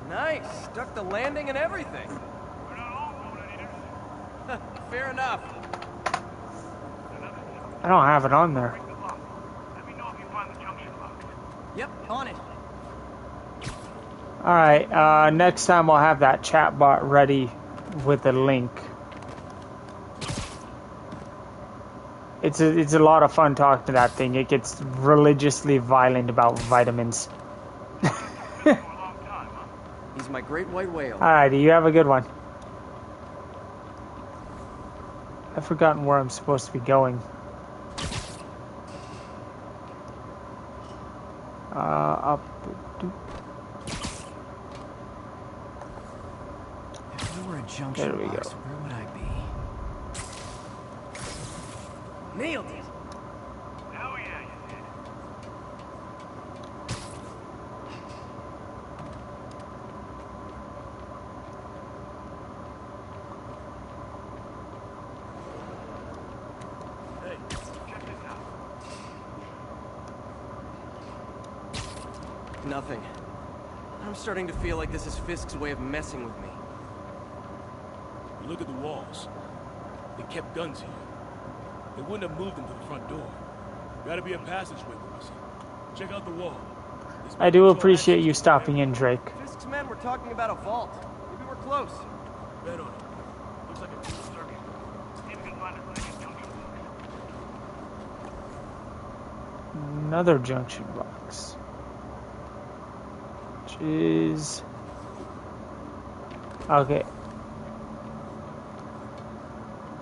Nice. Stuck the landing and everything. We're not all going eaters. Fair enough. I don't have it on there. Let me know if you find the junction box. Yep, on it. Alright, next time I'll have that chat bot ready with a link. It's a lot of fun talking to that thing. It gets religiously violent about vitamins. He's my great white whale. Alrighty, you have a good one. I've forgotten where I'm supposed to be going. Up. If there were a junction There we box, go. where would I be? Nailed it! Hell yeah, you did. Hey, Check this out. Nothing. I'm starting to feel like this is Fisk's way of messing with me. you look at the walls. They kept guns here. They wouldn't have moved them to the front door. Gotta be a passageway we're missing. Check out the wall. I do appreciate you stopping in, Drake. Fisk's men were talking about a vault. Maybe we're close. Bet on it. Looks like a true circuit. See if we can find a second junction box. Another junction box. Which is... Okay.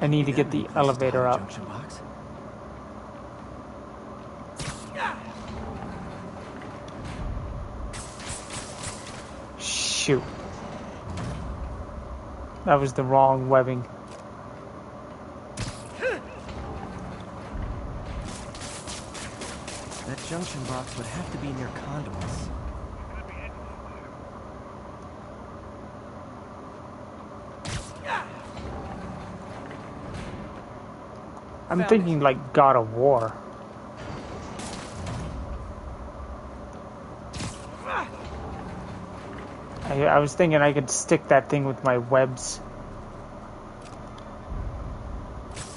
I need to get the elevator up. Junction box. Shoot. That was the wrong webbing. That junction box would have to be near conduits. I'm thinking like God of War. I was thinking I could stick that thing with my webs.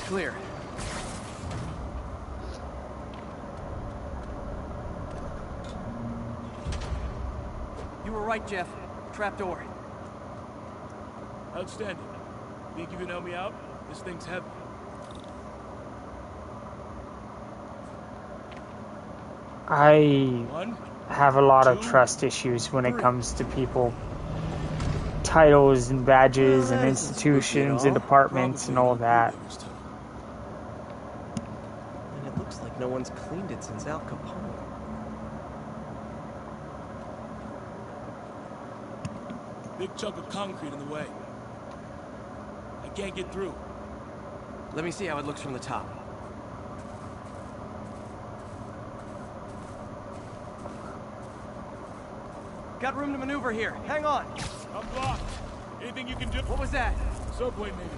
Clear. You were right, Jeff. Trapdoor. Outstanding. Think you can help me out? This thing's heavy. I have a lot of trust issues when it comes to people. Titles and badges and institutions and departments and all that. And it looks like no one's cleaned it since Al Capone. Big chunk of concrete in the way. I can't get through. Let me see how it looks from the top. Got room to maneuver here. Hang on. I'm blocked. Anything you can do? What was that? Subway, maybe.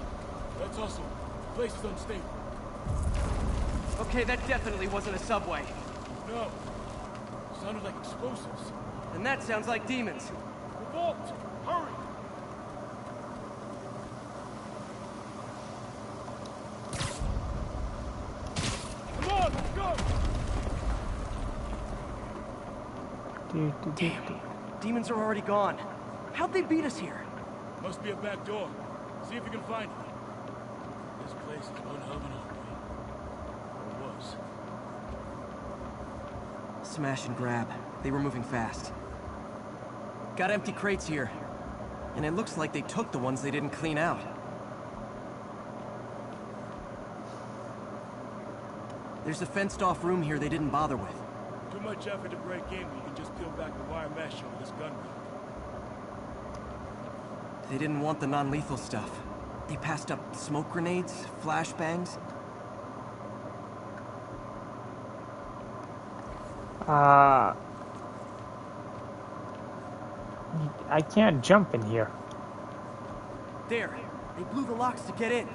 Let's hustle. The place is unstable. Okay, that definitely wasn't a subway. No. Sounded like explosives. And that sounds like demons. The vault! Hurry! Come on, let's go! Damn. Demons are already gone. How'd they beat us here? Must be a back door. See if you can find it. This place is one hell of an opening. Or was. Smash and grab. They were moving fast. Got empty crates here. And it looks like they took the ones they didn't clean out. There's a fenced-off room here they didn't bother with. Too much effort to break in when you can just peel back the wire mesh over this gun rack. They didn't want the non-lethal stuff. They passed up smoke grenades, flashbangs. I can't jump in here. There. They blew the locks to get in.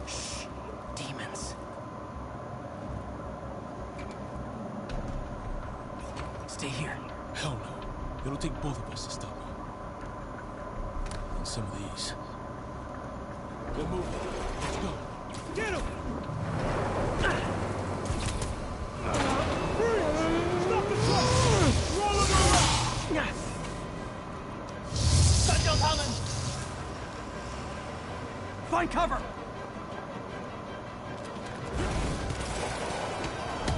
Shh. Demons. Stay here. Hell no. It'll take both of us to stop him. And some of these. Get moving. Let's go. Get him! Stop the truck! Roll him around! Find cover!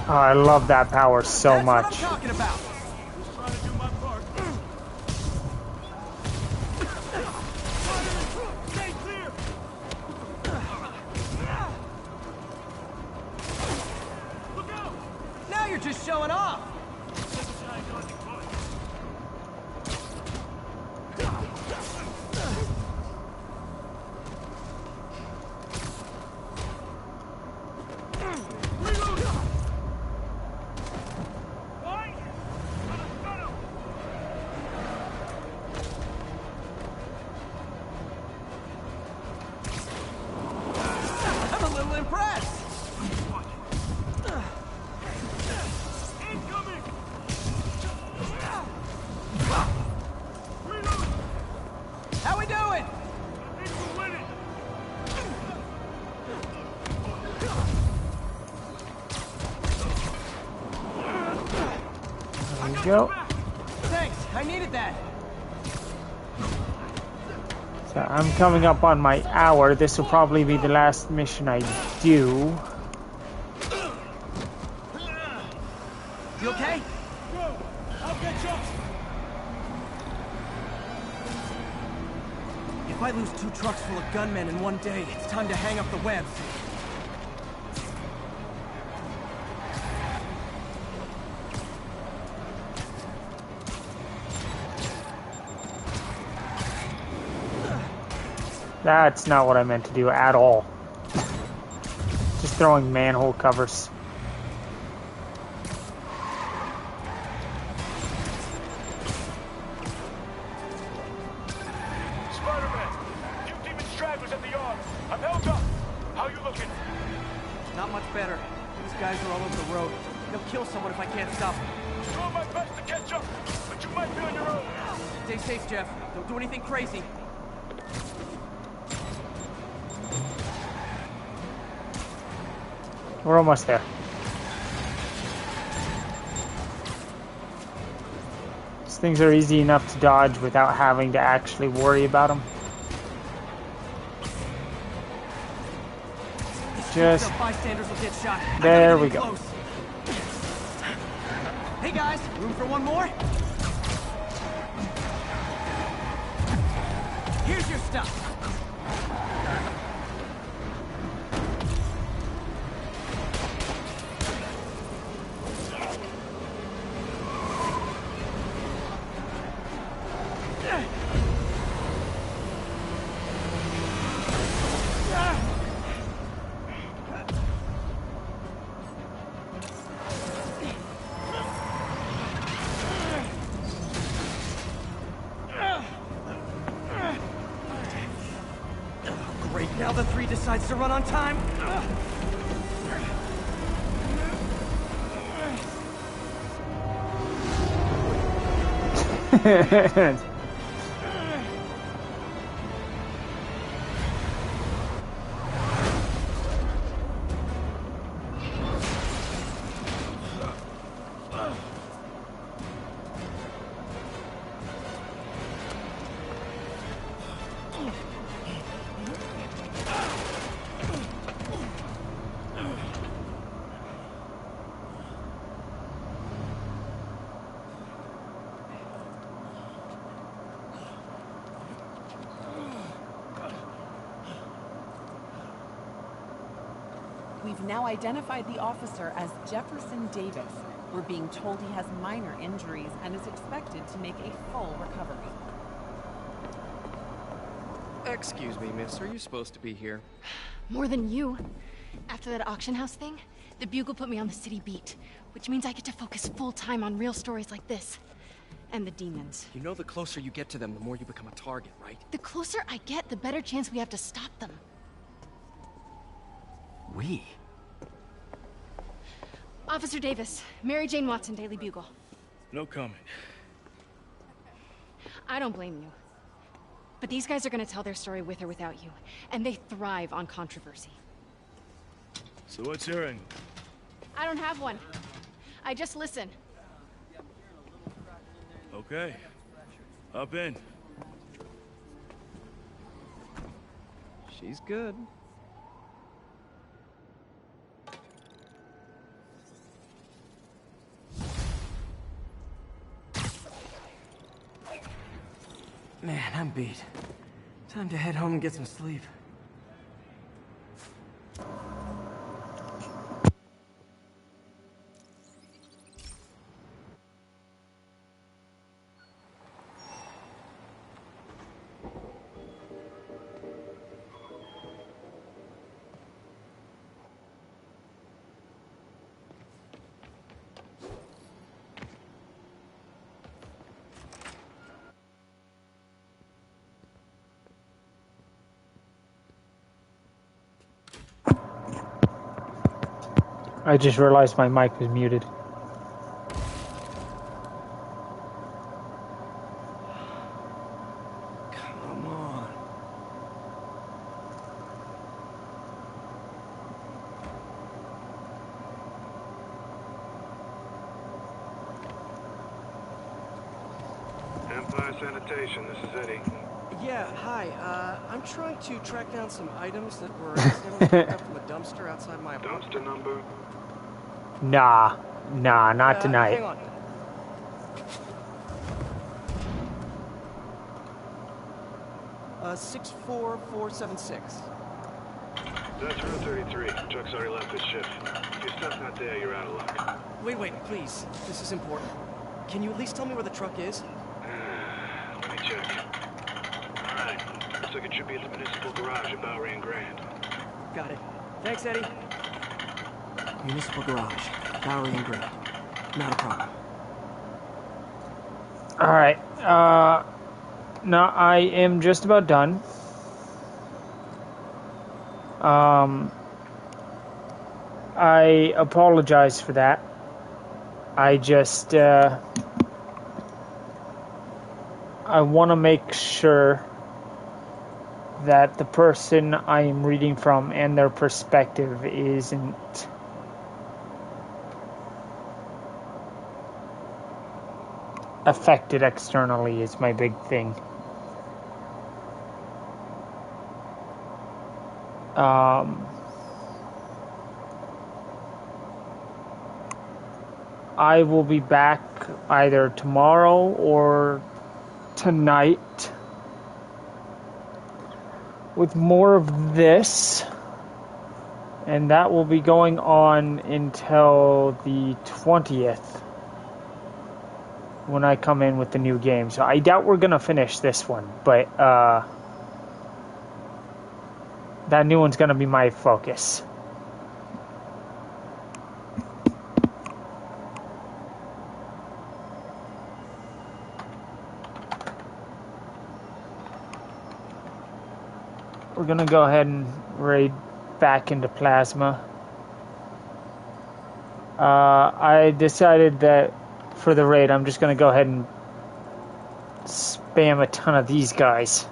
Oh, I love that power so much. That's what I'm talking about! Just trying to do my part. Stay clear! Look out! Now you're just showing off! Go. Thanks, I needed that. So I'm coming up on my hour. This will probably be the last mission I do. You okay? Go! I'll get you! If I lose 2 trucks full of gunmen in one day, it's time to hang up the webs. That's not what I meant to do at all. Just throwing manhole covers. Spider-Man! Few demon stragglers at the yard. I'm held up. How you looking? Not much better. These guys are all over the road. They'll kill someone if I can't stop them. Doing my best to catch up, but you might be on your own. Stay safe, Jeff. Don't do anything crazy. We're almost there. These things are easy enough to dodge without having to actually worry about them. Just bystanders will get shot. There we go. Close. Hey guys, room for one more? Here's your stuff. Now the 3 decides to run on time. We've now identified the officer as Jefferson Davis. We're being told he has minor injuries and is expected to make a full recovery. Excuse me, miss. Are you supposed to be here? More than you. After that auction house thing, the Bugle put me on the city beat, which means I get to focus full-time on real stories like this. And the demons. You know the closer you get to them, the more you become a target, right? The closer I get, the better chance we have to stop them. We? Officer Davis, Mary Jane Watson, Daily Bugle. No comment. I don't blame you. But these guys are gonna tell their story with or without you, and they thrive on controversy. So what's your end? I don't have one. I just listen. Okay. Up in. She's good. Man, I'm beat. Time to head home and get some sleep. I just realized my mic was muted. Come on. Empire Sanitation, this is Eddie. Yeah, hi. I'm trying to track down some items that were accidentally picked up from a dumpster outside my apartment. Dumpster number? Nah, not tonight. Hang on. Uh, 64476. That's room 33. Truck's already left his shift. If your stuff's not there, you're out of luck. Wait, please. This is important. Can you at least tell me where the truck is? Let me check. Alright. Looks like it should be at the municipal garage in Bowery and Grand. Got it. Thanks, Eddie. Municipal garage. Bowery and Grand. Not a problem. Alright, no, I am just about done. I apologize for that. I just, I want to make sure that the person I am reading from and their perspective isn't affected externally is my big thing. I will be back either tomorrow or tonight with more of this, and that will be going on until the 20th when I come in with the new game. So I doubt we're gonna finish this one, but that new one's gonna be my focus. We're gonna go ahead and raid back into Plasma. I decided that for the raid, I'm just gonna go ahead and spam a ton of these guys.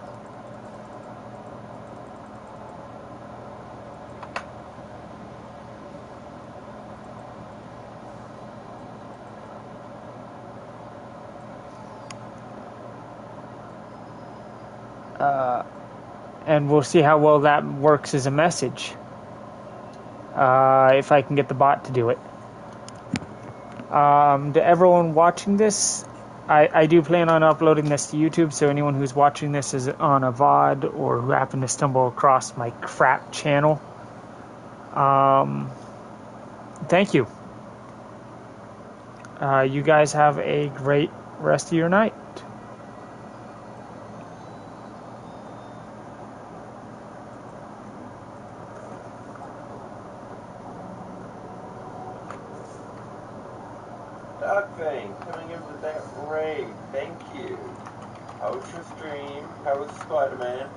And we'll see how well that works as a message. If I can get the bot to do it. To everyone watching this, I do plan on uploading this to YouTube, so anyone who's watching this is on a VOD or who happened to stumble across my crap channel, Thank you. You guys have a great rest of your night. Duckfang, coming in with that raid. Thank you. How was your stream? How was Spider-Man?